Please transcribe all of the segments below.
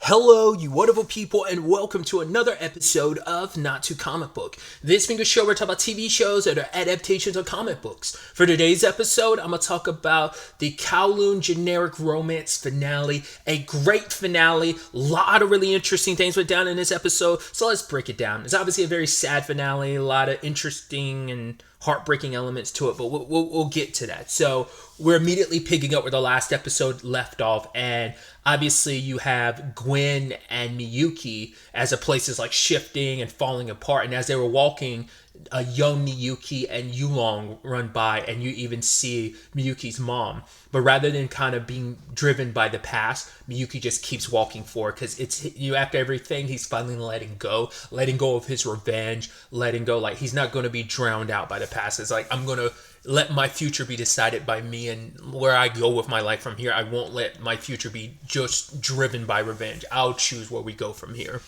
Hello, you wonderful people, and welcome to another episode of Not Too Comic Book. This being a show where we talk about TV shows that are adaptations of comic books. For today's episode, I'm going to talk about the Kowloon generic romance finale. A great finale. A lot of really interesting things went down in this episode, so let's break it down. It's obviously a very sad finale, a lot of interesting and heartbreaking elements to it, but we'll get to that. So we're immediately picking up where the last episode left off, and obviously you have Gwen and Miyuki as the place is like shifting and falling apart, and as they were walking, a young Miyuki and Yulong run by, and you even see Miyuki's mom. But rather than kind of being driven by the past, Miyuki just keeps walking forward because it's after everything, he's finally letting go of his revenge, letting go. Like, he's not going to be drowned out by the past. It's like, I'm going to let my future be decided by me and where I go with my life from here. I won't let my future be just driven by revenge. I'll choose where we go from here.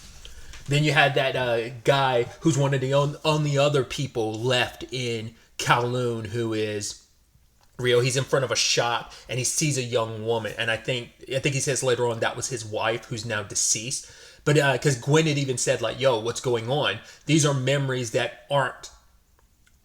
Then you had that guy who's one of the only other people left in Kowloon, who is Rio. He's in front of a shop and he sees a young woman, and I think he says later on that was his wife, who's now deceased. But because Gwen had even said, like, yo, what's going on? These are memories that aren't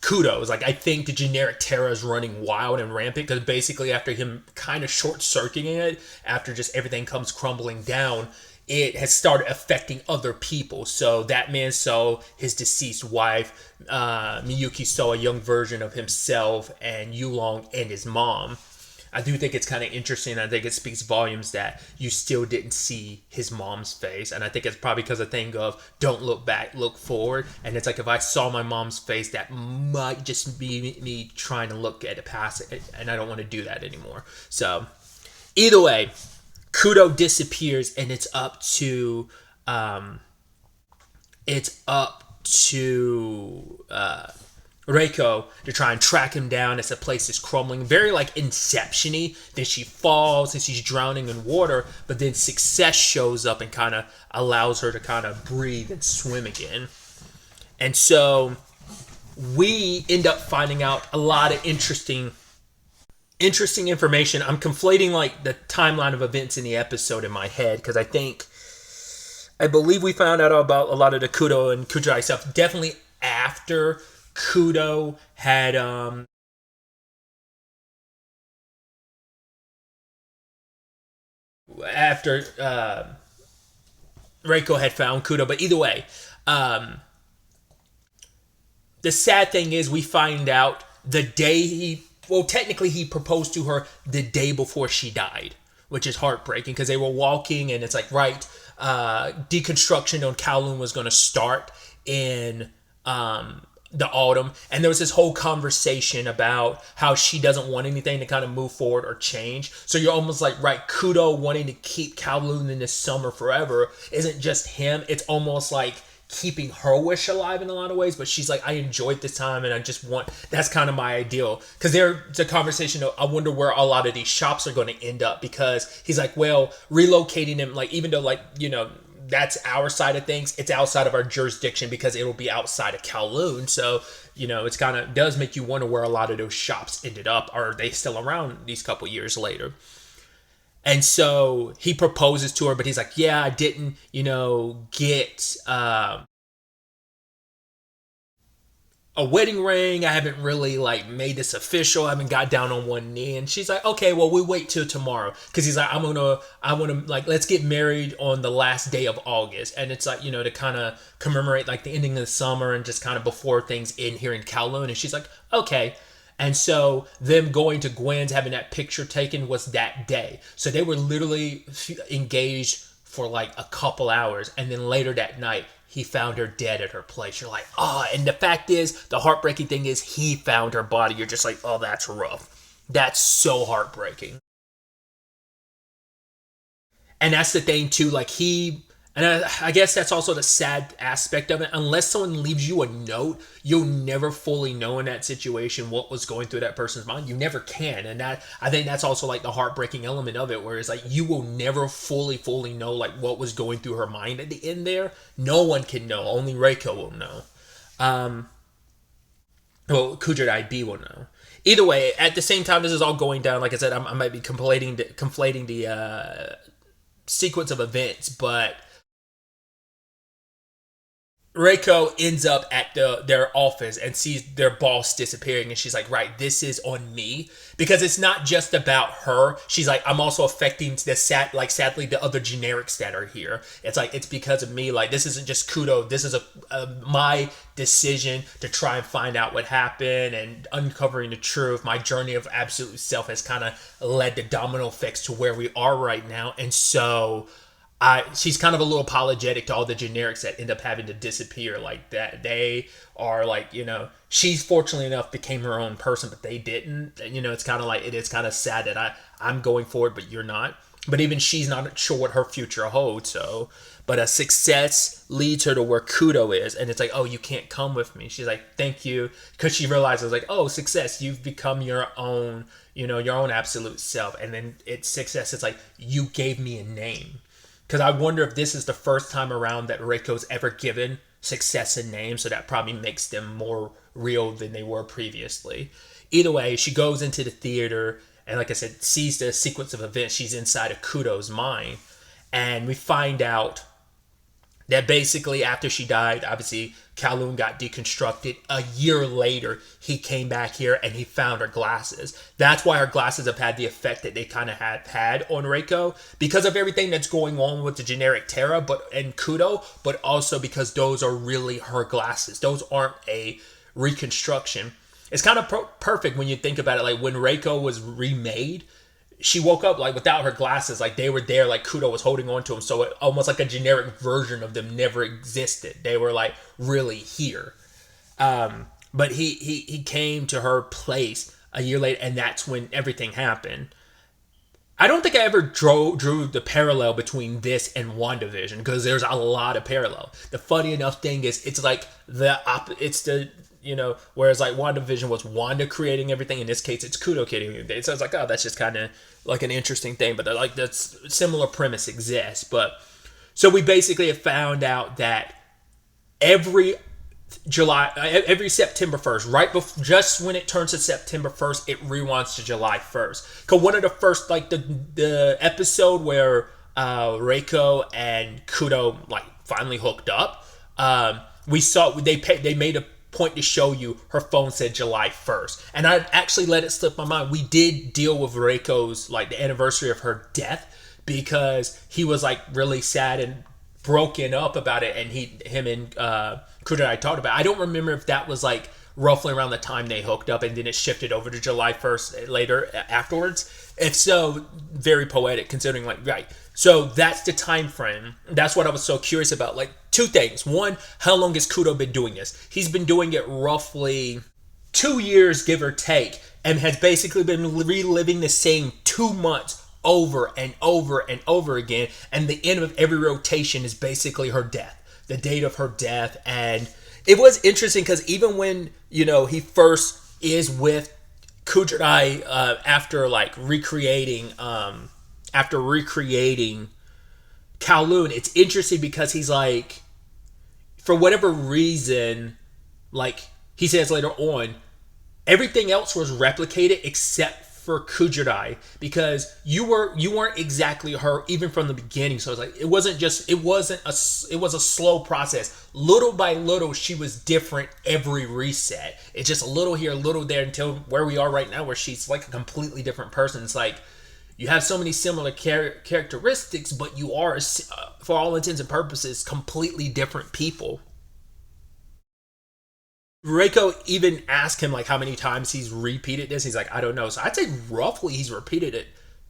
Kudos. Like, I think the generic Terra is running wild and rampant because basically after him kind of short-circuiting it, after just everything comes crumbling down, it has started affecting other people. So that man saw his deceased wife, Miyuki saw a young version of himself, and Yulong and his mom. I do think it's kind of interesting. I think it speaks volumes that you still didn't see his mom's face. And I think it's probably because of the thing of don't look back, look forward. And it's like, if I saw my mom's face, that might just be me trying to look at the past. And I don't want to do that anymore. So either way, Kudo disappears, and it's up to Reiko to try and track him down as the place is crumbling. Very like Inception-y. Then she falls and she's drowning in water, but then success shows up and kind of allows her to kind of breathe and swim again. And so we end up finding out a lot of interesting information. I'm conflating like the timeline of events in the episode in my head because I believe we found out about a lot of the Kudo and Kujai stuff definitely after Kudo had after Reiko had found Kudo. But either way, the sad thing is we find out the day technically he proposed to her the day before she died, which is heartbreaking because they were walking and it's like, right, deconstruction on Kowloon was going to start in the autumn, and there was this whole conversation about how she doesn't want anything to kind of move forward or change. So you're almost like, right, Kudo wanting to keep Kowloon in this summer forever isn't just him. It's almost like keeping her wish alive in a lot of ways, but she's like, I enjoyed this time and I just want, that's kind of my ideal. Because there's a conversation of, I wonder where a lot of these shops are going to end up, because he's like, well, relocating them, like, even though, like, you know, that's our side of things, it's outside of our jurisdiction because it'll be outside of Kowloon. So, you know, it's kind of does make you wonder where a lot of those shops ended up. Are they still around these couple years later? And so he proposes to her, but he's like, yeah, I didn't, you know, get a wedding ring. I haven't really like made this official. I haven't got down on one knee. And she's like, okay, well, we wait till tomorrow. Cause he's like, I want to like, let's get married on the last day of August. And it's like, you know, to kind of commemorate like the ending of the summer and just kind of before things end here in Kowloon. And she's like, okay. And so them going to Gwen's, having that picture taken was that day. So they were literally engaged for like a couple hours. And then later that night, he found her dead at her place. You're like, oh, and the fact is, the heartbreaking thing is he found her body. You're just like, oh, that's rough. That's so heartbreaking. And that's the thing too, like I guess that's also the sad aspect of it. Unless someone leaves you a note, you'll never fully know in that situation what was going through that person's mind. You never can. And that, I think that's also like the heartbreaking element of it, where it's like you will never fully know like what was going through her mind at the end there. No one can know. Only Reiko will know. Well, Kujai B will know. Either way, at the same time this is all going down, like I said, I might be conflating the sequence of events, but Reiko ends up at their office and sees their boss disappearing, and she's like, "Right, this is on me," because it's not just about her. She's like, "I'm also affecting sadly, the other generics that are here. It's like it's because of me. Like this isn't just Kudo. This is my decision to try and find out what happened and uncovering the truth. My journey of absolute self has kind of led the domino effects to where we are right now, and so." She's kind of a little apologetic to all the generics that end up having to disappear like that. They are like, she's fortunately enough became her own person, but they didn't. It's kind of like, it is kind of sad that I'm going forward, but you're not. But even she's not sure what her future holds. So, but a success leads her to where Kudo is. And it's like, oh, you can't come with me. She's like, thank you. Because she realizes like, oh, success, you've become your own, your own absolute self. And then it's success. It's like, you gave me a name. Because I wonder if this is the first time around that Reiko's ever given success a name, so that probably makes them more real than they were previously. Either way, she goes into the theater and, like I said, sees the sequence of events. She's inside of Kudo's mind. And we find out that basically after she died, obviously Kowloon got deconstructed. A year later, he came back here and he found her glasses. That's why her glasses have had the effect that they kind of had on Reiko, because of everything that's going on with the generic Terra and Kudo, but also because those are really her glasses. Those aren't a reconstruction. It's kind of perfect when you think about it. Like when Reiko was remade, she woke up like without her glasses, like they were there, like Kudo was holding on to them, so it almost like a generic version of them never existed. They were like really here. But he came to her place a year later, and that's when everything happened. I don't think I ever drew the parallel between this and WandaVision, because there's a lot of parallel. The funny enough thing is, it's like whereas like WandaVision was Wanda creating everything, in this case it's Kudo creating everything. So it's like, oh, that's just kind of like an interesting thing, but like that's similar premise exists. But so we basically have found out that every September 1st, right before, just when it turns to September 1st, it rewinds to July 1st. Because one of the first, like the episode where Reiko and Kudo like finally hooked up, we saw they made a point to show you her phone said July 1st, and I actually let it slip my mind. We did deal with Reiko's like the anniversary of her death, because he was like really sad and broken up about it, and him and Kudo and I talked about it. I don't remember if that was like roughly around the time they hooked up and then it shifted over to July 1st later afterwards. If so, very poetic considering, like, right. So that's the time frame. That's what I was so curious about. Like, two things. One, how long has Kudo been doing this? He's been doing it roughly 2 years, give or take, and has basically been reliving the same 2 months over and over and over again. And the end of every rotation is basically her death, the date of her death. And it was interesting because even when, he first is with Kujirai after recreating Kowloon, it's interesting because he's like, for whatever reason, like he says later on, everything else was replicated except for Kujirai, because you weren't exactly her even from the beginning. So it's like it was a slow process. Little by little, she was different every reset. It's just a little here, a little there, until where we are right now, where she's like a completely different person. It's like you have so many similar characteristics, but you are, for all intents and purposes, completely different people. Reiko even asked him like how many times he's repeated this. He's like, I don't know. So I'd say roughly he's repeated it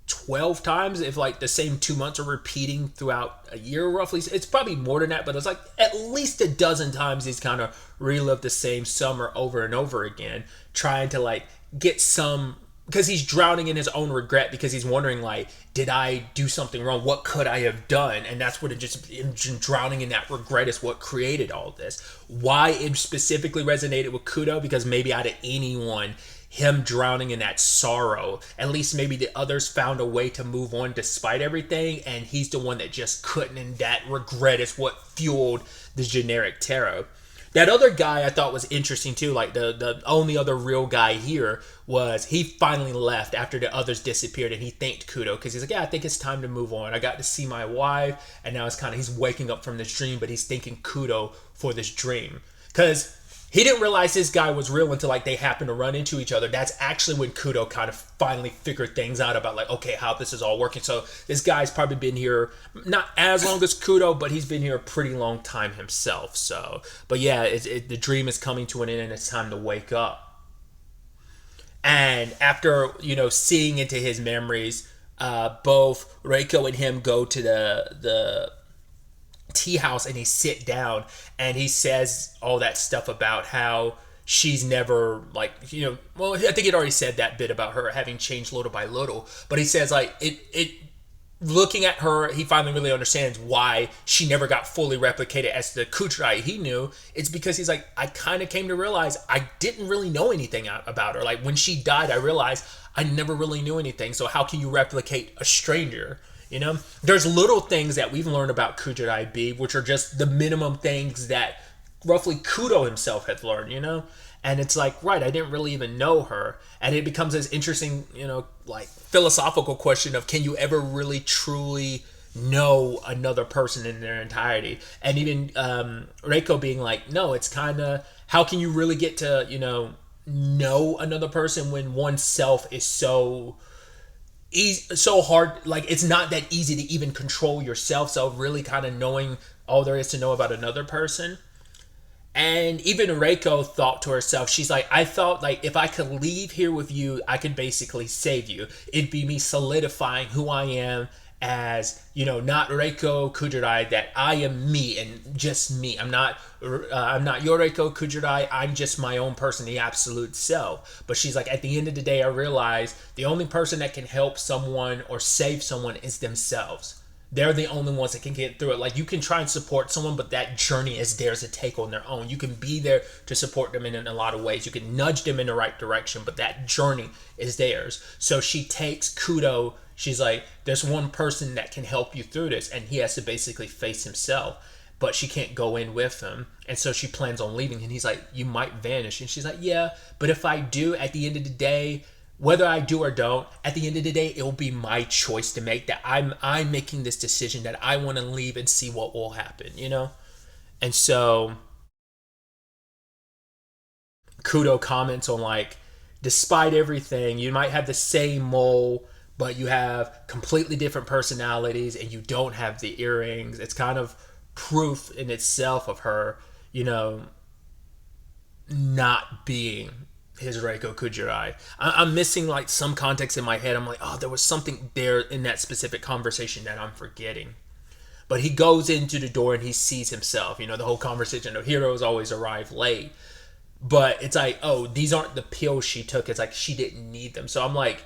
12 times, if like the same 2 months are repeating throughout a year roughly. It's probably more than that, but it's like at least a dozen times he's kind of relived the same summer over and over again, trying to like get some, because he's drowning in his own regret, because he's wondering like, did I do something wrong? What could I have done? And that's what it just drowning in that regret is what created all this. Why it specifically resonated with Kudo, because maybe out of anyone, him drowning in that sorrow, at least maybe the others found a way to move on despite everything, and he's the one that just couldn't, and that regret is what fueled the generic tarot. That other guy I thought was interesting too. Like the only other real guy here was he finally left after the others disappeared, and he thanked Kudo because he's like, yeah, I think it's time to move on. I got to see my wife, and now it's kind of he's waking up from this dream, but he's thanking Kudo for this dream because he didn't realize this guy was real until like they happened to run into each other. That's actually when Kudo kind of finally figured things out about like, okay, how this is all working. So this guy's probably been here not as long as Kudo, but he's been here a pretty long time himself. So, but yeah, the dream is coming to an end and it's time to wake up. And after seeing into his memories, both Reiko and him go to the tea house and he sit down and he says all that stuff about how she's never like well, I think he'd already said that bit about her having changed little by little, but he says like it looking at her, he finally really understands why she never got fully replicated as the Kujirai he knew. It's because he's like, I kind of came to realize I didn't really know anything about her. Like when she died, I realized I never really knew anything. So how can you replicate a stranger? There's little things that we've learned about Kujirai B, which are just the minimum things that roughly Kudo himself had learned, And it's like, right, I didn't really even know her. And it becomes this interesting, like philosophical question of can you ever really truly know another person in their entirety? And even Reiko being like, no, it's kind of, how can you really get to, know another person when oneself is so easy, so hard, like it's not that easy to even control yourself. So really kind of knowing all there is to know about another person. And even Reiko thought to herself, she's like, I felt like if I could leave here with you, I could basically save you. It'd be me solidifying who I am as, not Reiko Kujirai, that I am me and just me. I'm not your Reiko Kujirai. I'm just my own person, the absolute self. But she's like, at the end of the day, I realized the only person that can help someone or save someone is themselves. They're the only ones that can get through it. Like you can try and support someone, but that journey is theirs to take on their own. You can be there to support them in a lot of ways. You can nudge them in the right direction, but that journey is theirs. So she takes Kudo. She's like, there's one person that can help you through this, and he has to basically face himself, but she can't go in with him. And so she plans on leaving, and he's like, you might vanish. And she's like, yeah, but if I do, at the end of the day, whether I do or don't, at the end of the day, it'll be my choice to make, that I'm making this decision that I want to leave and see what will happen, And so Kudo comments on like, despite everything, you might have the same mole, but you have completely different personalities and you don't have the earrings. It's kind of proof in itself of her, not being his Reiko Kujirai. I'm missing like some context in my head. I'm like, oh, there was something there in that specific conversation that I'm forgetting. But he goes into the door and he sees himself. The whole conversation of heroes always arrive late. But it's like, oh, these aren't the pills she took. It's like she didn't need them. So I'm like,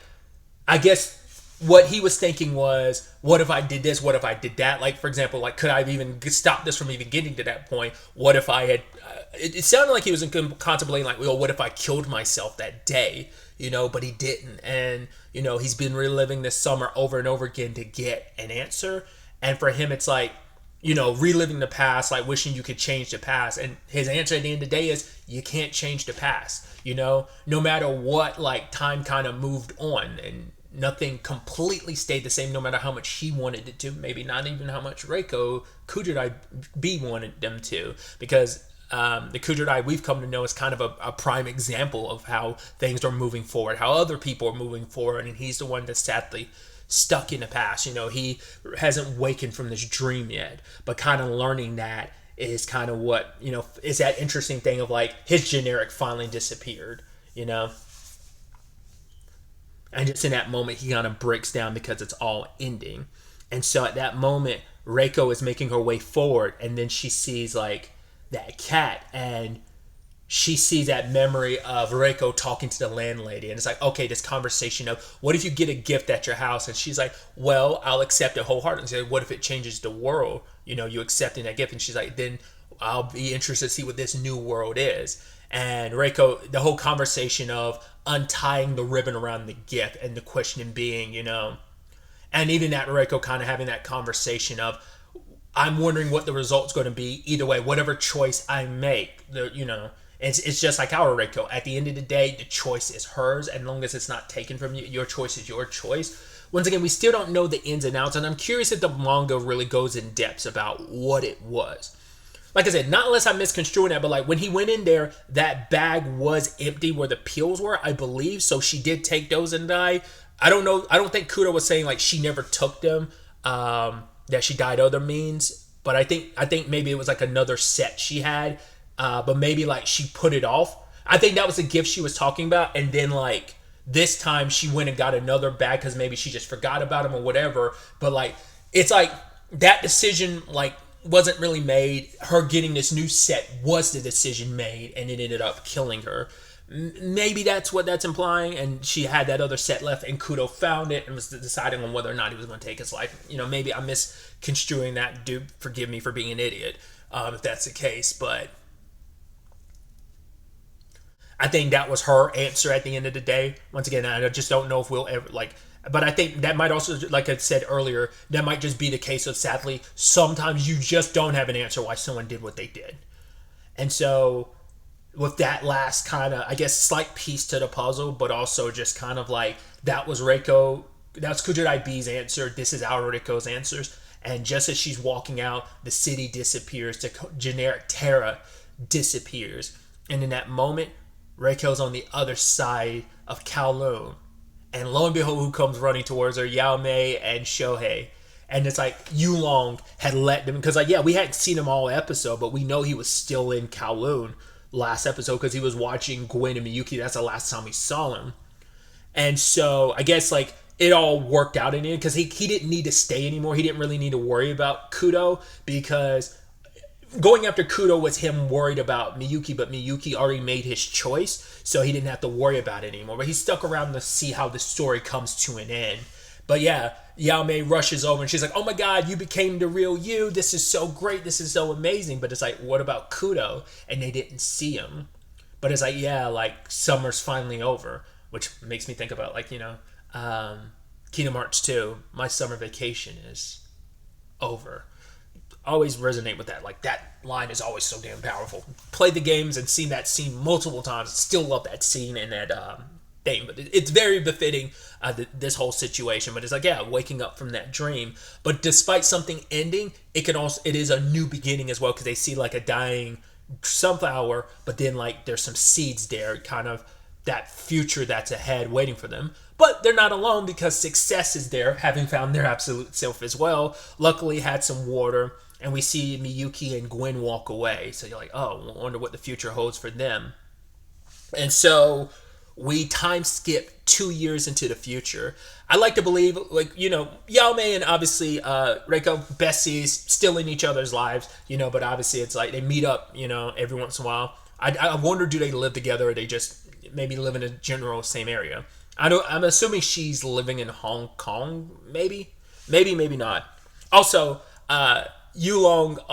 I guess what he was thinking was, what if I did this? What if I did that? Like, for example, like, could I have even stopped this from even getting to that point? What if I had... it sounded like he was contemplating, like, well, what if I killed myself that day? But he didn't. And, he's been reliving this summer over and over again to get an answer. And for him, it's like, reliving the past, like wishing you could change the past. And his answer at the end of the day is, you can't change the past. No matter what, like, time kind of moved on and nothing completely stayed the same, no matter how much he wanted it to. Maybe not even how much Reiko Kujirai B wanted them to. Because the Kujirai we've come to know is kind of a prime example of how things are moving forward, how other people are moving forward, and he's the one that's sadly stuck in the past. He hasn't wakened from this dream yet, but kind of learning that is kind of what, is that interesting thing of like his generic finally disappeared, And just in that moment, he kind of breaks down because it's all ending. And so at that moment, Reiko is making her way forward, and then she sees like that cat, and she sees that memory of Reiko talking to the landlady. And it's like, okay, this conversation of, what if you get a gift at your house? And she's like, well, I'll accept it wholeheartedly. And she's like, what if it changes the world? You accepting that gift? And she's like, then I'll be interested to see what this new world is. And Reiko, the whole conversation of untying the ribbon around the gift and the question being, and even that Reiko kind of having that conversation of, I'm wondering what the result's going to be either way. Whatever choice I make, it's just like our Reiko. At the end of the day, the choice is hers. As long as it's not taken from you, your choice is your choice. Once again, we still don't know the ins and outs, and I'm curious if the manga really goes in depth about what it was. Like I said, not unless I'm misconstruing that, but like when he went in there, that bag was empty where the pills were, I believe. So she did take those and die. I don't know. I don't think Kudo was saying like she never took them, that she died other means. But I think maybe it was like another set she had, but maybe like she put it off. I think that was the gift she was talking about, and then like this time she went and got another bag because maybe she just forgot about him or whatever. But like it's like that decision like wasn't really made. Her getting this new set was the decision made, and it ended up killing her. Maybe that's what that's implying, and she had that other set left, and Kudo found it and was deciding on whether or not he was going to take his life. Maybe I'm misconstruing that. Dude, forgive me for being an idiot, if that's the case, but I think that was her answer at the end of the day. Once again, I just don't know if we'll ever but I think that might also, like I said earlier, that might just be the case of, sadly, sometimes you just don't have an answer why someone did what they did. And so with that last kind of, I guess, slight piece to the puzzle, but also just kind of like that was Kujirai B's answer. This is our Reiko's answers. And just as she's walking out, the city disappears. The generic Terra disappears. And in that moment, Reiko's on the other side of Kowloon. And lo and behold, who comes running towards her? Yao Mei and Shohei. And it's like Yulong had let them, because we hadn't seen him all episode, but we know he was still in Kowloon last episode because he was watching Gwen and Miyuki. That's the last time we saw him. And so I guess like it all worked out in the end because he didn't need to stay anymore. He didn't really need to worry about Kudo, because going after Kudo was him worried about Miyuki, but Miyuki already made his choice, so he didn't have to worry about it anymore. But he stuck around to see how the story comes to an end. But yeah, Yao Mei rushes over and she's like, oh my god, you became the real you. This is so great. This is so amazing. But it's like, what about Kudo? And they didn't see him. But it's like, yeah, like summer's finally over, which makes me think about like, Kingdom Hearts 2, my summer vacation is over. Always resonate with that. Like that line is always so damn powerful. Played the games and seen that scene multiple times. Still love that scene and that thing. But it's very befitting this whole situation. But it's like, yeah, waking up from that dream. But despite something ending, it is a new beginning as well, because they see like a dying sunflower, but then like there's some seeds there, kind of that future that's ahead waiting for them. But they're not alone because success is there, having found their absolute self as well. Luckily had some water. And we see Miyuki and Gwen walk away. So you're like, oh, I wonder what the future holds for them. And so we time skip 2 years into the future. I like to believe, like, Yao Mei and obviously Reiko, besties, still in each other's lives, but obviously it's like they meet up, every once in a while. I wonder, do they live together, or they just maybe live in a general same area? I'm assuming she's living in Hong Kong, maybe not. Also, Yao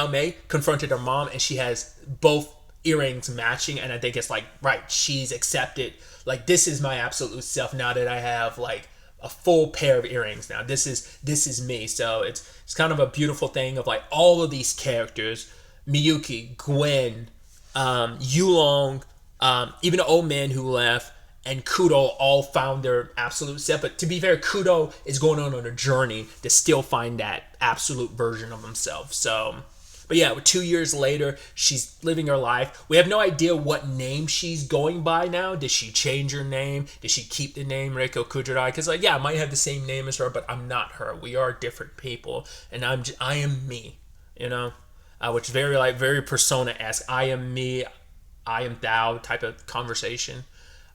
Mei confronted her mom, and she has both earrings matching, and I think it's like, right, she's accepted, like, this is my absolute self now that I have like a full pair of earrings now. This is me. So it's kind of a beautiful thing of like all of these characters, Miyuki, Gwen, Yulong, even the old man who left, and Kudo all found their absolute self. But to be fair, Kudo is going on a journey to still find that absolute version of himself. So, but yeah, 2 years later, she's living her life. We have no idea what name she's going by now. Did she change her name? Did she keep the name Reiko Kujirai? Because like, yeah, I might have the same name as her, but I'm not her. We are different people, and I am me. Which is very Persona-esque. I am me, I am thou type of conversation.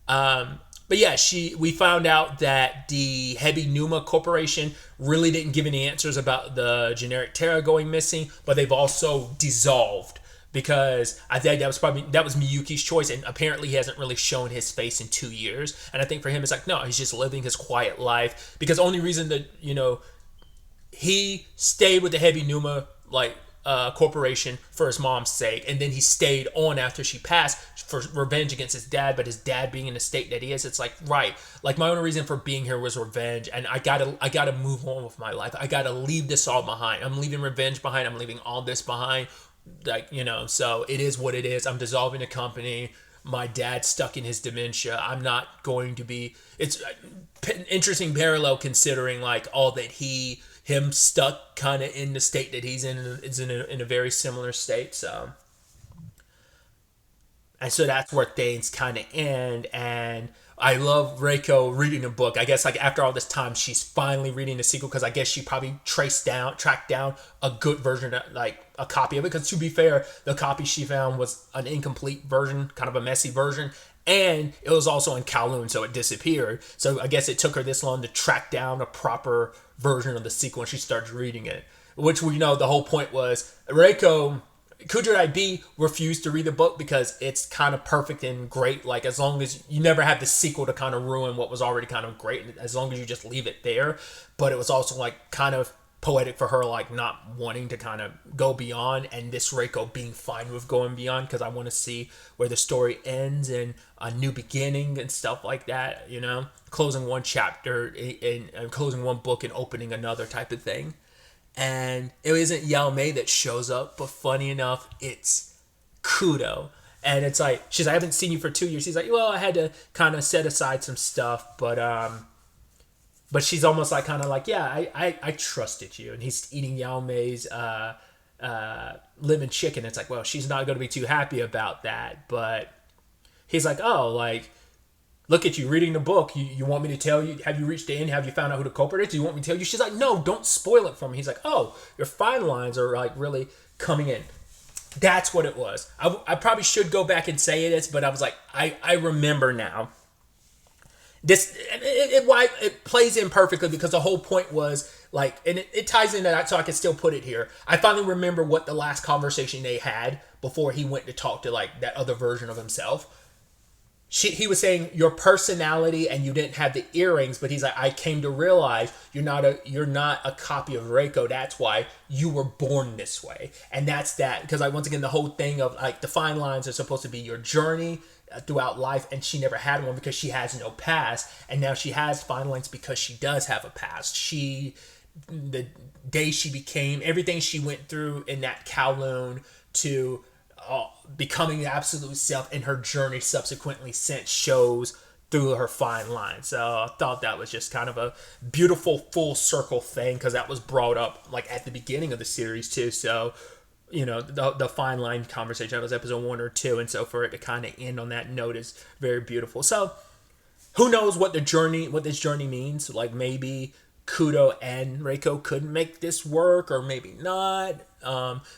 But yeah, we found out that the Hebi Numa Corporation really didn't give any answers about the generic Terra going missing, but they've also dissolved, because I think that was Miyuki's choice, and apparently he hasn't really shown his face in 2 years. And I think for him, it's like, no, he's just living his quiet life, because the only reason that, he stayed with the Hebi Numa, like, corporation for his mom's sake, and then he stayed on after she passed for revenge against his dad. But his dad being in the state that he is, it's like, right, like my only reason for being here was revenge, and I gotta move on with my life. I gotta leave this all behind. I'm leaving revenge behind. I'm leaving all this behind. Like, so it is what it is. I'm dissolving the company. My dad's stuck in his dementia. I'm not going to be. It's an interesting parallel considering like all that him stuck kind of in the state that he's in is in a very similar state. So that's where things kind of end. And I love Reiko reading a book. I guess like after all this time, she's finally reading the sequel because I guess she probably tracked down a good version, like a copy of it. Because to be fair, the copy she found was an incomplete version, kind of a messy version. And it was also in Kowloon, so it disappeared. So I guess it took her this long to track down a proper version of the sequel, and she starts reading it. Which we know the whole point was Reiko Kujirai B refused to read the book because it's kind of perfect and great. Like as long as you never have the sequel to kind of ruin what was already kind of great, as long as you just leave it there. But it was also like kind of poetic for her, like not wanting to kind of go beyond, and this Reiko being fine with going beyond because I want to see where the story ends and a new beginning and stuff like that. Closing one chapter and closing one book and opening another type of thing. And it isn't Yao Mei that shows up, but funny enough, it's Kudo. And it's like, she's like, I haven't seen you for 2 years. He's like, well, I had to kind of set aside some stuff, but she's almost like kind of like, yeah, I trusted you. And he's eating Yao Mei's lemon chicken. It's like, well, she's not going to be too happy about that. But he's like, oh, like, look at you reading the book. You want me to tell you? Have you reached the end? Have you found out who the culprit is? Do you want me to tell you? She's like, no, don't spoil it for me. He's like, oh, your fine lines are like really coming in. That's what it was. I probably should go back and say this, but I was like, I remember now. It plays in perfectly because the whole point was like, and it ties into that, so I can still put it here. I finally remember what the last conversation they had before he went to talk to like that other version of himself. He was saying your personality and you didn't have the earrings, but he's like, I came to realize you're not a copy of Reiko. That's why you were born this way. And that's that. Because like, once again, the whole thing of like the fine lines are supposed to be your journey throughout life, and she never had one because she has no past, and now she has fine lines because she does have a past. The day she became, everything she went through in that Kowloon to becoming the absolute self, and her journey subsequently since shows through her fine line. So I thought that was just kind of a beautiful full circle thing, because that was brought up like at the beginning of the series too. So the fine line conversation, that was episode 1 or 2, and so for it to kind of end on that note is very beautiful. So who knows what this journey means? Like maybe Kudo and Reiko could make this work, or maybe not,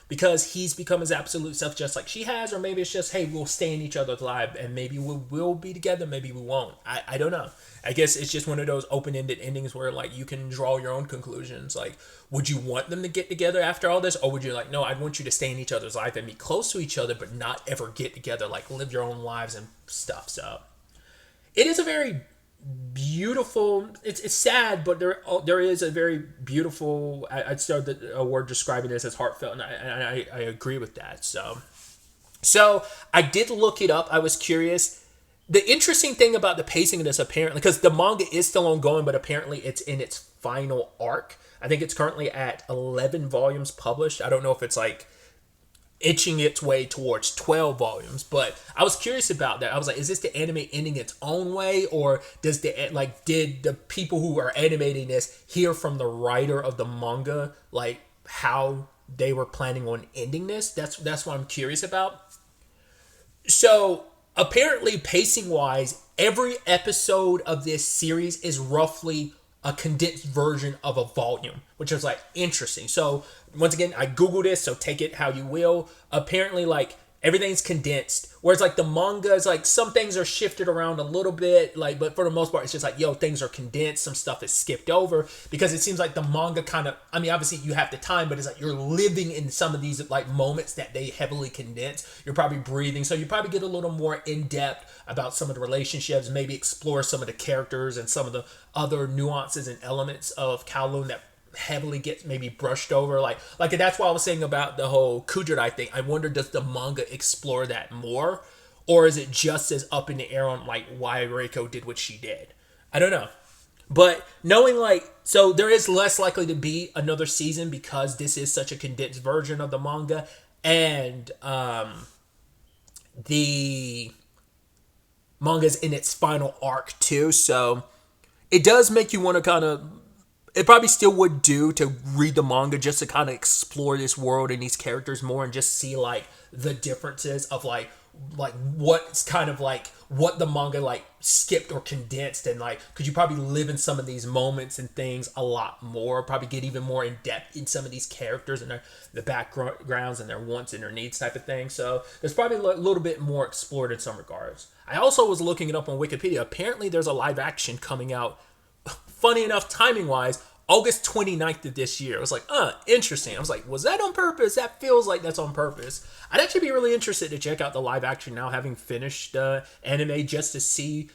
because he's become his absolute self just like she has, or maybe it's just, hey, we'll stay in each other's life and maybe we'll be together, maybe we won't. I don't know. I guess it's just one of those open-ended endings where like you can draw your own conclusions. Like, would you want them to get together after all this, or would you like, no, I want you to stay in each other's life and be close to each other but not ever get together, like live your own lives and stuff. So it is a very beautiful, it's sad, but there is a very beautiful, I'd start a word describing this as heartfelt, and I agree with that. So I did look it up. I was curious. The interesting thing about the pacing of this, apparently, because the manga is still ongoing, but apparently it's in its final arc. I think it's currently at 11 volumes published. I don't know if it's like itching its way towards 12 volumes, but I was curious about that. I was like, is this the anime ending its own way, or did the people who are animating this hear from the writer of the manga like how they were planning on ending this? That's what I'm curious about. So apparently, pacing wise, every episode of this series is roughly a condensed version of a volume, which is like interesting. So once again, I Googled this, so take it how you will. Apparently, like, everything's condensed, whereas like the manga is like some things are shifted around a little bit, like, but for the most part it's just like, yo, things are condensed, some stuff is skipped over, because it seems like the manga kind of, I mean, obviously you have the time, but it's like you're living in some of these like moments that they heavily condense. You're probably breathing, so you probably get a little more in depth about some of the relationships, maybe explore some of the characters and some of the other nuances and elements of Kowloon that heavily gets maybe brushed over. Like that's why I was saying about the whole Kujirai thing. I wonder, does the manga explore that more, or is it just as up in the air on like why Reiko did what she did? I don't know. But knowing like, so there is less likely to be another season because this is such a condensed version of the manga, and the manga's in its final arc too. So it does make you want to kind of, it probably still would do to read the manga just to kind of explore this world and these characters more and just see like the differences of like what's kind of like what the manga like skipped or condensed, and like could you probably live in some of these moments and things a lot more, probably get even more in depth in some of these characters and the backgrounds and their wants and their needs type of thing. So there's probably a little bit more explored in some regards. I also was looking it up on Wikipedia. Apparently there's a live action coming out, funny enough, timing wise, August 29th of this year. I was like, interesting. I was like, was that on purpose? That feels like that's on purpose. I'd actually be really interested to check out the live action now, having finished anime, just to see.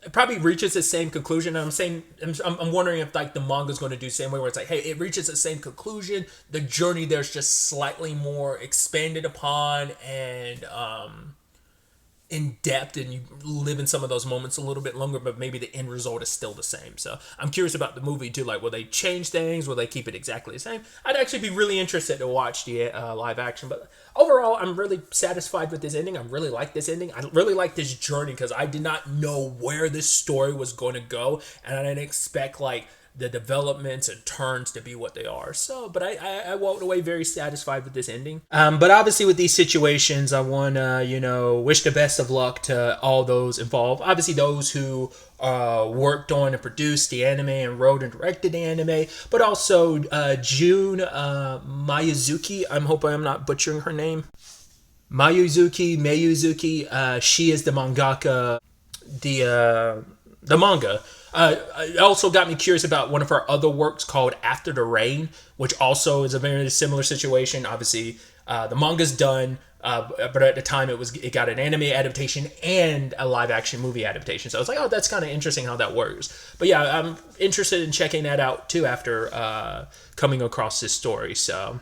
It probably reaches the same conclusion. I'm wondering if like the manga's going to do the same way, where it's like, hey, it reaches the same conclusion. The journey there's just slightly more expanded upon and in depth, and you live in some of those moments a little bit longer, but maybe the end result is still the same. So I'm curious about the movie too. Like, will they change things? Will they keep it exactly the same? I'd actually be really interested to watch the live action. But overall, I'm really satisfied with this ending. I really like this ending. I really like this journey because I did not know where this story was going to go, and I didn't expect like the developments and turns to be what they are. So, but I walked away very satisfied with this ending. But obviously with these situations, I want to, wish the best of luck to all those involved. Obviously those who worked on and produced the anime and wrote and directed the anime, but also June Mayuzuki. I'm hoping I'm not butchering her name. Mayuzuki. She is the mangaka, the manga. It also got me curious about one of her other works called After the Rain, which also is a very similar situation. Obviously, the manga's done, but at the time it got an anime adaptation and a live action movie adaptation. So I was like, oh, that's kind of interesting how that works. But yeah, I'm interested in checking that out too after coming across this story. So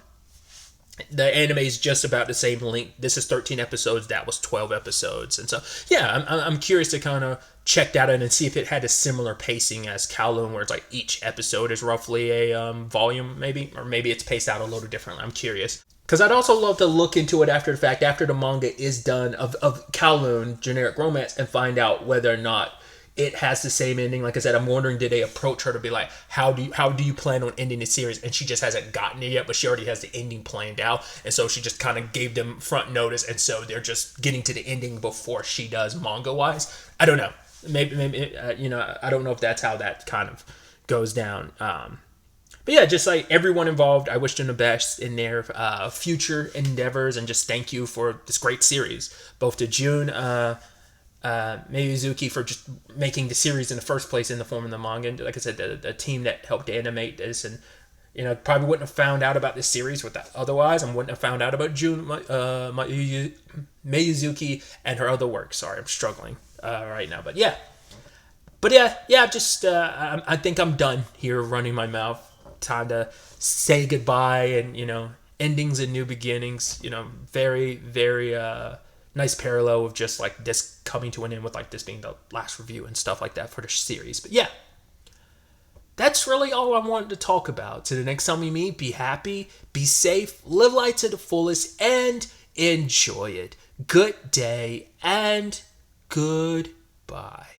the anime is just about the same length. This is 13 episodes. That was 12 episodes. And so, yeah, I'm curious to kind of check that out and see if it had a similar pacing as Kowloon, where it's like each episode is roughly a volume, maybe, or maybe it's paced out a little differently. I'm curious. Because I'd also love to look into it after the fact, after the manga is done of Kowloon, Generic Romance, and find out whether or not it has the same ending. Like I said, I'm wondering, did they approach her to be like, how do you plan on ending the series? And she just hasn't gotten it yet, but she already has the ending planned out. And so she just kind of gave them front notice. And so they're just getting to the ending before she does manga wise. I don't know. Maybe I don't know if that's how that kind of goes down. But yeah, just like everyone involved, I wish them the best in their future endeavors, and just thank you for this great series. Both to June, Mayuzuki for just making the series in the first place in the form of the manga. And like I said, the team that helped animate this, and probably wouldn't have found out about this series without otherwise. I wouldn't have found out about June Mayuzuki and her other work. Sorry, I'm struggling right now, but yeah. Just I think I'm done here running my mouth. Time to say goodbye, and endings and new beginnings. Very, very nice parallel of just like this coming to an end with like this being the last review and stuff like that for the series. But yeah, that's really all I wanted to talk about. To the next time we meet, be happy, be safe, live life to the fullest, and enjoy it. Good day and goodbye.